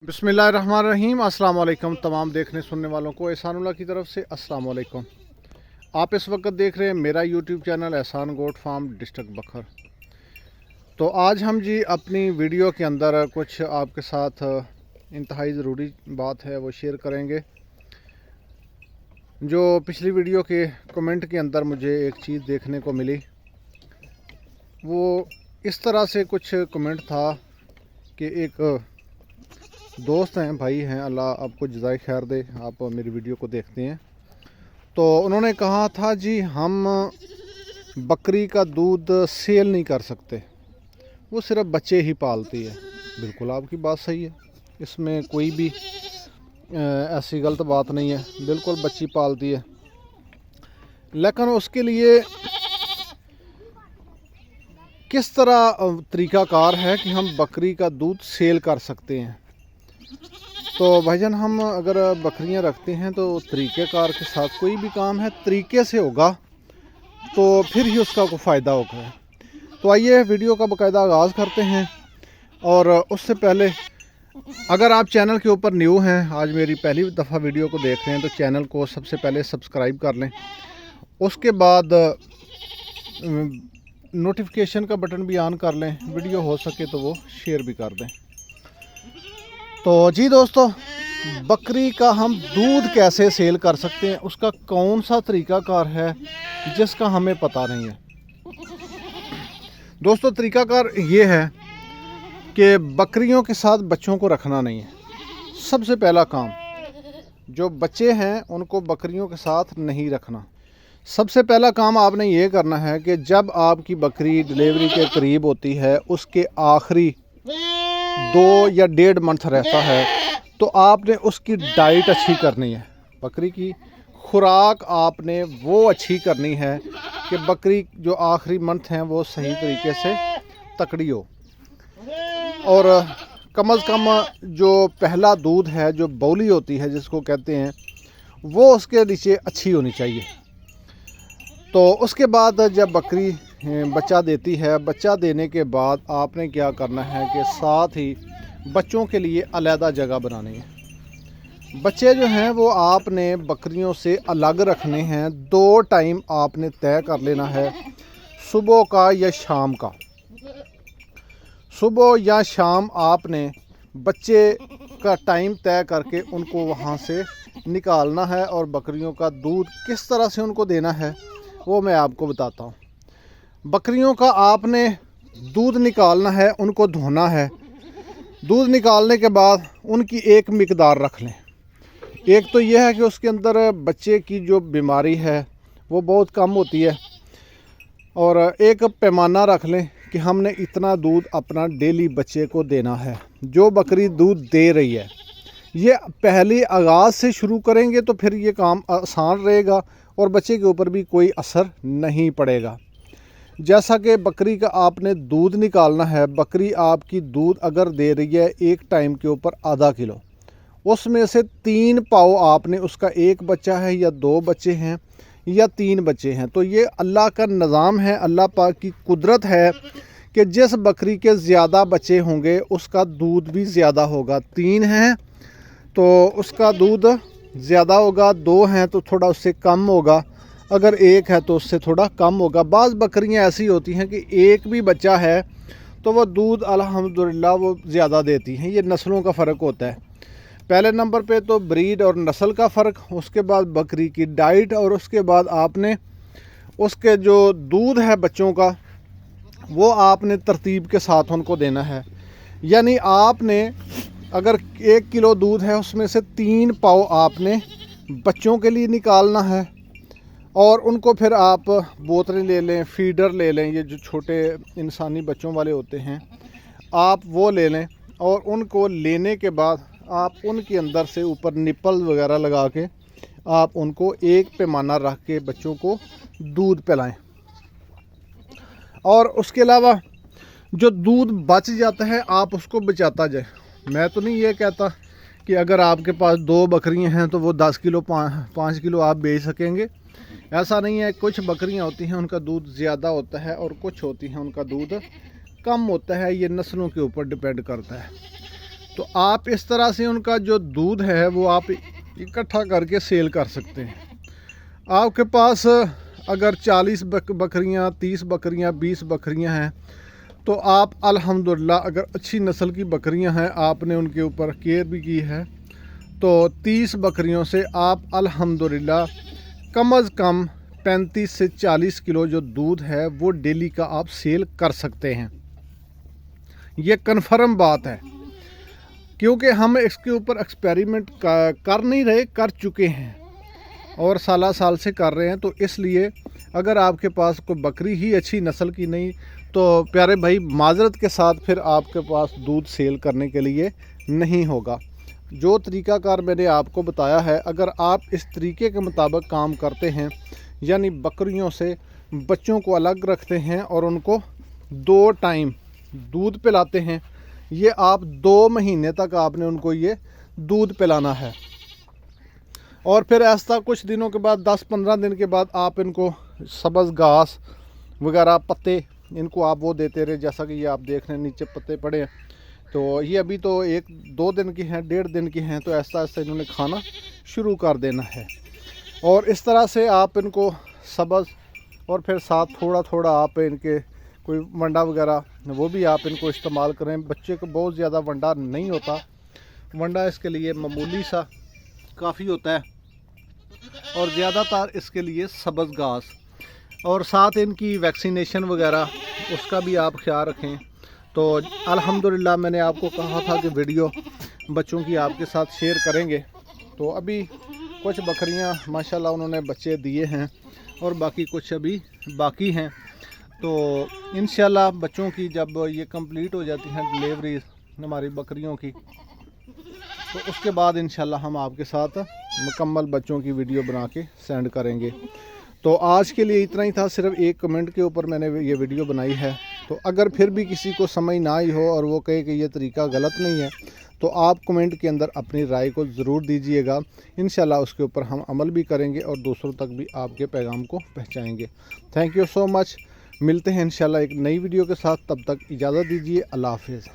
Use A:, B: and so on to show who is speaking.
A: बिस्मिल्लाहिर्रहमानिर्रहीम। अस्सलाम वालेकुम तमाम देखने सुनने वालों को एहसानुल्लाह की तरफ से अस्सलाम वालेकुम। आप इस वक्त देख रहे हैं मेरा यूट्यूब चैनल एहसान गोट फार्म डिस्ट्रिक्ट बखर। तो आज हम जी अपनी वीडियो के अंदर कुछ आपके साथ इंतहाई ज़रूरी बात है वो शेयर करेंगे। जो पिछली वीडियो के कमेंट के अंदर मुझे एक चीज़ देखने को मिली, वो इस तरह से कुछ कमेंट था कि एक दोस्त हैं, भाई हैं, अल्लाह आपको जज़ाए खैर दे, आप मेरी वीडियो को देखते हैं। तो उन्होंने कहा था जी हम बकरी का दूध सेल नहीं कर सकते, वो सिर्फ बच्चे ही पालती है। बिल्कुल आपकी बात सही है, इसमें कोई भी ऐसी गलत बात नहीं है, बिल्कुल बच्ची पालती है। लेकिन उसके लिए किस तरह तरीक़ाकार है कि हम बकरी का दूध सेल कर सकते हैं। तो भाईजान, हम अगर बकरियां रखते हैं तो तरीक़ेकार के साथ कोई भी काम है तरीके से होगा तो फिर ही उसका कोई फ़ायदा होगा। तो आइए वीडियो का बाकायदा आगाज़ करते हैं। और उससे पहले अगर आप चैनल के ऊपर न्यू हैं, आज मेरी पहली दफ़ा वीडियो को देख रहे हैं, तो चैनल को सबसे पहले सब्सक्राइब कर लें। उसके बाद नोटिफिकेशन का बटन भी ऑन कर लें, वीडियो हो सके तो वो शेयर भी कर दें। तो जी दोस्तों, बकरी का हम दूध कैसे सेल कर सकते हैं, उसका कौन सा तरीक़ाकार है जिसका हमें पता नहीं है। दोस्तों, तरीक़ाकार ये है कि बकरियों के साथ बच्चों को रखना नहीं है। सबसे पहला काम, जो बच्चे हैं उनको बकरियों के साथ नहीं रखना। सबसे पहला काम आपने ये करना है कि जब आपकी बकरी डिलीवरी के करीब होती है, उसके आखिरी 2 या 1.5 मंथ रहता है, तो आपने उसकी डाइट अच्छी करनी है। बकरी की खुराक आपने वो अच्छी करनी है कि बकरी जो आखिरी मंथ हैं वो सही तरीके से तकड़ी हो। और कम अज़ कम जो पहला दूध है, जो बौली होती है जिसको कहते हैं, वो उसके नीचे अच्छी होनी चाहिए। तो उसके बाद जब बकरी बच्चा देती है, बच्चा देने के बाद आपने क्या करना है कि साथ ही बच्चों के लिए अलग जगह बनानी है। बच्चे जो हैं वो आपने बकरियों से अलग रखने हैं। 2 टाइम आपने तय कर लेना है, सुबह का या शाम का। सुबह या शाम आपने बच्चे का टाइम तय करके उनको वहाँ से निकालना है। और बकरियों का दूध किस तरह से उनको देना है वो मैं आपको बताता हूँ। बकरियों का आपने दूध निकालना है, उनको धोना है। दूध निकालने के बाद उनकी एक मिकदार रख लें। एक तो यह है कि उसके अंदर बच्चे की जो बीमारी है वो बहुत कम होती है। और एक पैमाना रख लें कि हमने इतना दूध अपना डेली बच्चे को देना है। जो बकरी दूध दे रही है, ये पहले आगाज़ से शुरू करेंगे तो फिर ये काम आसान रहेगा और बच्चे के ऊपर भी कोई असर नहीं पड़ेगा। जैसा कि बकरी का आपने दूध निकालना है, बकरी आपकी दूध अगर दे रही है एक टाइम के ऊपर आधा किलो, उसमें से 3 पाव आपने, उसका एक बच्चा है या 2 बच्चे हैं या 3 बच्चे हैं, तो ये अल्लाह का निज़ाम है, अल्लाह पाक की कुदरत है कि जिस बकरी के ज़्यादा बच्चे होंगे उसका दूध भी ज़्यादा होगा। 3 हैं तो उसका दूध ज़्यादा होगा, 2 हैं तो थोड़ा उससे कम होगा, अगर 1 है तो उससे थोड़ा कम होगा। बाज़ बकरियां ऐसी होती हैं कि एक भी बच्चा है तो वो दूध अल्हम्दुलिल्लाह वो ज़्यादा देती हैं। ये नस्लों का फ़र्क होता है। पहले नंबर पे तो ब्रीड और नस्ल का फ़र्क, उसके बाद बकरी की डाइट, और उसके बाद आपने उसके जो दूध है बच्चों का वो आपने तरतीब के साथ उनको देना है। यानी आपने अगर 1 किलो दूध है उसमें से 3 पाव आपने बच्चों के लिए निकालना है। और उनको फिर आप बोतलें ले लें, फीडर ले लें, ये जो छोटे इंसानी बच्चों वाले होते हैं आप वो ले लें। और उनको लेने के बाद आप उनके अंदर से ऊपर निप्पल वगैरह लगा के आप उनको एक पैमाना रख के बच्चों को दूध पिलाएं। और उसके अलावा जो दूध बच जाता है आप उसको बचाता जाए। मैं तो नहीं ये कहता कि अगर आपके पास 2 बकरियां हैं तो वो 10 किलो 5 किलो आप बेच सकेंगे, ऐसा नहीं है। कुछ बकरियां होती हैं उनका दूध ज़्यादा होता है और कुछ होती हैं उनका दूध कम होता है, ये नस्लों के ऊपर डिपेंड करता है। तो आप इस तरह से उनका जो दूध है वो आप इकट्ठा करके सेल कर सकते हैं। आपके पास अगर 40 बकरियां, 30 बकरियां, 20 बकरियां हैं तो आप अल्हम्दुलिल्लाह, अगर अच्छी नस्ल की बकरियां हैं, आपने उनके ऊपर केयर भी की है, तो 30 बकरियों से आप अल्हम्दुलिल्लाह कम अज़ कम 35 से 40 किलो जो दूध है वो डेली का आप सेल कर सकते हैं। ये कन्फर्म बात है, क्योंकि हम इसके ऊपर एक्सपेरिमेंट कर नहीं रहे, कर चुके हैं और साल से कर रहे हैं। तो इसलिए अगर आपके पास कोई बकरी ही अच्छी नस्ल की नहीं, तो प्यारे भाई माजरत के साथ फिर आपके पास दूध सेल करने के लिए नहीं होगा। जो तरीक़ाकार मैंने आपको बताया है, अगर आप इस तरीके के मुताबिक काम करते हैं, यानी बकरियों से बच्चों को अलग रखते हैं और उनको 2 टाइम दूध पिलाते हैं, ये आप 2 महीने तक आपने उनको ये दूध पिलाना है। और फिर ऐसा कुछ दिनों के बाद 10-15 दिन के बाद आप इनको सब्ज़ घास वगैरह पत्ते इनको आप वो देते रहे, जैसा कि ये आप देख रहे हैं नीचे पत्ते पड़े हैं। तो ये अभी तो 1-2 दिन की हैं, 1.5 दिन की हैं, तो ऐसा ऐसा इन्होंने खाना शुरू कर देना है। और इस तरह से आप इनको सब्ज़ और फिर साथ थोड़ा थोड़ा आप इनके कोई वंडा वगैरह वो भी आप इनको इस्तेमाल करें। बच्चे को बहुत ज़्यादा वंडा नहीं होता, वंडा इसके लिए मामूली सा काफ़ी होता है, और ज़्यादातर इसके लिए सब्ज़ घास और साथ इनकी वैक्सीनेशन वगैरह उसका भी आप ख्याल रखें। तो अल्हम्दुलिल्लाह मैंने आपको कहा था कि वीडियो बच्चों की आपके साथ शेयर करेंगे। तो अभी कुछ बकरियां माशाल्लाह उन्होंने बच्चे दिए हैं और बाकी कुछ अभी बाकी हैं। तो इंशाल्लाह बच्चों की जब ये कंप्लीट हो जाती हैं डिलीवरी हमारी बकरियों की, तो उसके बाद इंशाल्लाह हम आपके साथ मुकम्मल बच्चों की वीडियो बना के सेंड करेंगे। तो आज के लिए इतना ही था, सिर्फ एक कमेंट के ऊपर मैंने ये वीडियो बनाई है। तो अगर फिर भी किसी को समझ ना आई हो और वो कहे कि ये तरीका गलत नहीं है, तो आप कमेंट के अंदर अपनी राय को ज़रूर दीजिएगा। इंशाल्लाह उसके ऊपर हम अमल भी करेंगे और दूसरों तक भी आपके पैगाम को पहुँचाएँगे। Thank you so much. मिलते हैं इंशाल्लाह एक नई वीडियो के साथ, तब तक इजाज़त दीजिए। अल्लाह हाफ़िज़।